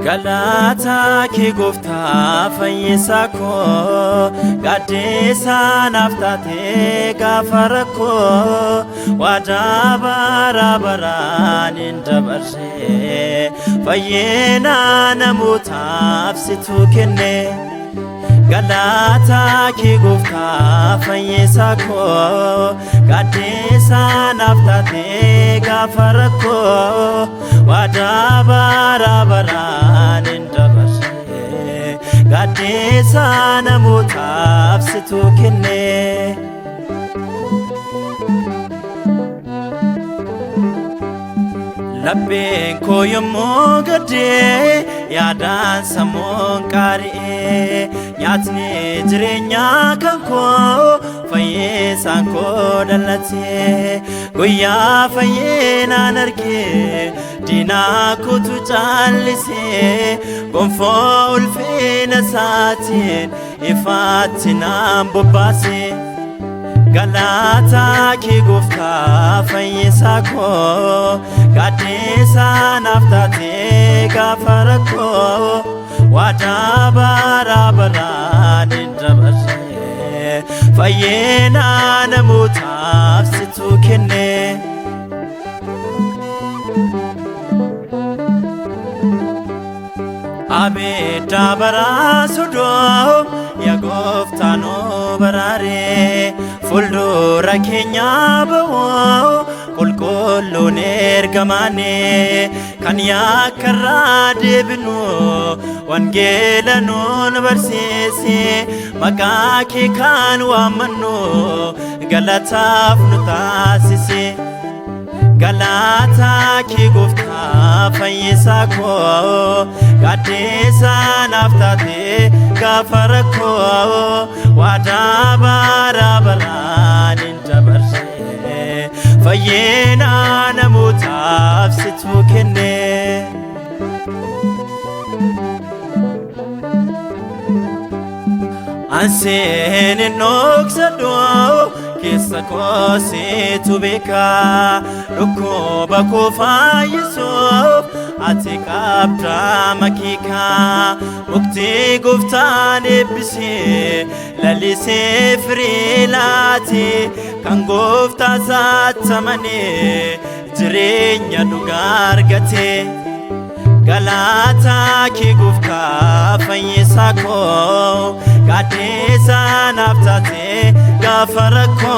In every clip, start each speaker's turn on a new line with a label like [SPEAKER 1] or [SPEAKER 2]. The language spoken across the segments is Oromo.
[SPEAKER 1] Galata ki gofta fayyisa ko gaddisa naftate gafara ko wada bara baran indabarse fayyena namutaaf situ kenne Galata ki gofta fayyisa ko gaddisa naftate gafara ko wada bara baran indabarse gaddisa namutaaf situ kenne Labbeen koo yommoo gaddee yaadaan sammuun qaari'ee nyaatni jireenyaa kan koo fayyisaan koo dallatee guyyaa fayyinaan argee diinaa kootu caallisee gonfoo ulfina isaatiin ifaatti naan bobbaasee Galata ki gofta fayyisa ko gaddisa naftate gafara ko wada bara baran indabarse fayyena namutaaf situ kenne Abeda barasudo ya goftano barare fuldura keenya bawo qulqulluun ergamane kan yakkarraa deebinu wangeela nuun barsiise maqaa kee kan waammannu galataaf nu taasise Galata ki gofta fayyisa ko gaddisa naftate gafara ko wada bara baran indabarse fayyena namutaaf situ kenne Anseen noksado keessa koo situ beeka dhukkuba koo fayyisuuf ati qabda makiika muktii gooftaan eebbisee lalisee firii laate kan gooftaa saattamanee jireenya dhugaa argate Galata ki gofta fayyisa ko gaddisa naftate gafara ko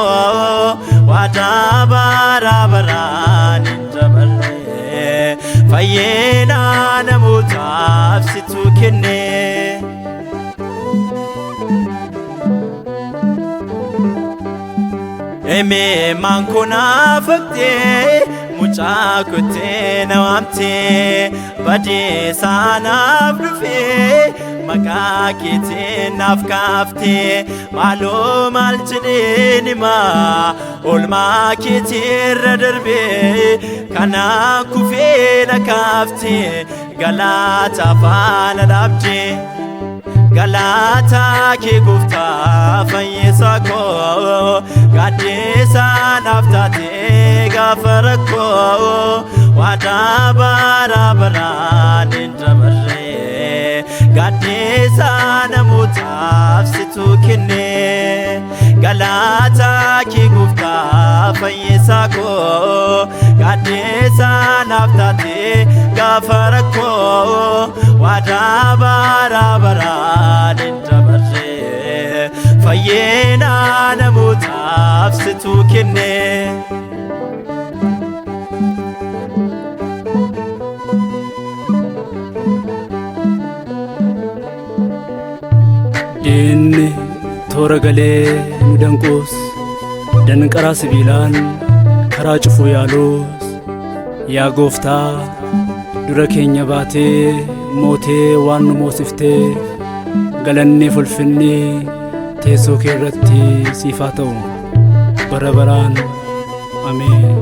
[SPEAKER 1] wada bara baran indabarse fayyena namutaaf situ kenne Eme mankuna fakte mucaa kottee na waamtee badisa naaf dhufee maqaa keetiin naaf kaaftee maaloo maal jedheen himaa oolmaa keetirra darbee kanaan kufee na kaaftee galata faana dhaabdee Galata ki gofta fayyisa ko gaddisa naftate gafara ko wada bara baran indabarse gaddisa namutaaf situ kenne Galata ki gofta fayyisa ko gaddisa naftate gafara ko wada bara baran indabarse fayyena namutaaf situ kenne
[SPEAKER 2] Diinni toora galee nu danquus danqaraa sibiilaan karaa cufuu yaaluus yaa gooftaa dura keenya baatee mootee waan nu moosiftee galanni ulfinni teessoo kee irratti siif haa ta'u bara baraan ameen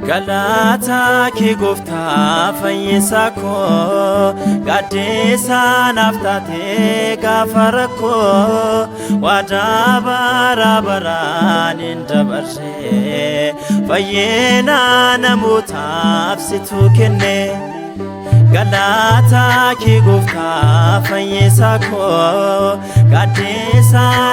[SPEAKER 1] Galata kee gooftaa fayyisaa koo gaaddisaa naaf taatee gaafa rakkoo waadaa bara baraan hin dabarre fayyina namootaaf situ kenne. Galata kee gooftaa fayyisaa koo gaaddisaa